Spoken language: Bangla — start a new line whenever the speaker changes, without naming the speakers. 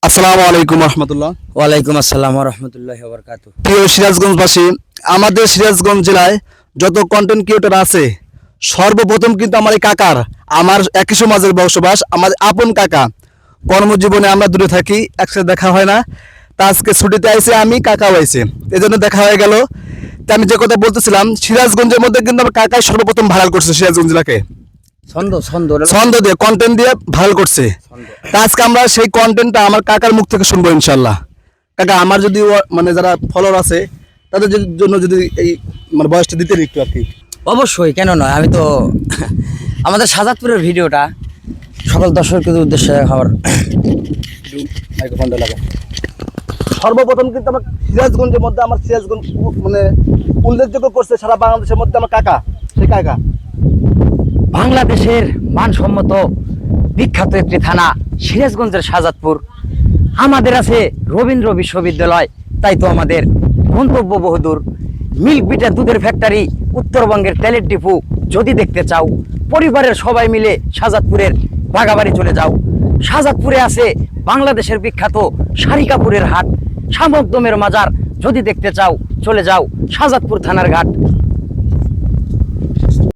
আসসালামু আলাইকুম রহমতুল্লাহ।
ওয়ালাইকুম আসসালাম ওয়া রাহমাতুল্লাহি ওয়া বারাকাতুহু।
প্রিয় সিরাজগঞ্জবাসী, আমাদের সিরাজগঞ্জ জেলায় যত কন্টেন্ট ক্রিয়েটর আছে সর্বপ্রথম কিন্তু আমার এই কাকার, আমার একই সমাজের বসবাস, আমার আপন কাকা। কর্মজীবনে আমরা দূরে থাকি, একসাথে দেখা হয় না। তা আজকে ছুটিতে আইছে, আমি কাকাও আইছে, এই জন্য দেখা হয়ে গেল। তা আমি যে কথা বলতেছিলাম, সিরাজগঞ্জের মধ্যে কিন্তু আমার কাকাই সর্বপ্রথম ভাইরাল করছে সিরাজগঞ্জ জেলাকে, ছন্দ দিয়ে কন্টেন্ট দিয়ে ভাইরাল করছে। তা আজকে আমরা সেই কন্টেন্টটা আমার কাকার মুখ থেকে শুনবো ইনশাল্লাহ। কাকা, আমার যদি মানে যারা ফলোয়ার আছে তাদের জন্য যদি এই মানে বয়সটা দিতে একটু আর কি।
অবশ্যই, কেন নয়। আমি তো আমাদের সাজাদপুরের ভিডিওটা সকল দর্শকের উদ্দেশ্যে খাবার
মাইক্রোফোনটা লাগা। সর্বপ্রথম কিন্তু আমার সিরাজগঞ্জের মধ্যে, আমার সিরাজগঞ্জ মানে উল্লেখযোগ্য করছে সারা বাংলাদেশের মধ্যে আমার কাকা, সেই কাকা।
বাংলাদেশের মানসম্মত বিখ্যাত একটি থানা সিরাজগঞ্জের সাজাদপুর। আমাদের আছে রবীন্দ্র বিশ্ববিদ্যালয়, তাই তো আমাদের গন্তব্য বহুদূর। মিল্ক বিটের দুধের ফ্যাক্টরি, উত্তরবঙ্গের তেলের ডিপু যদি দেখতে চাও, পরিবারের সবাই মিলে সাজাদপুরের বাগাবাড়ি চলে যাও। সাজাদপুরে আছে বাংলাদেশের বিখ্যাত শাড়ি কাপড়ের হাট, শামকদমের মাজার যদি দেখতে চাও চলে যাও সাজাদপুর থানার ঘাট।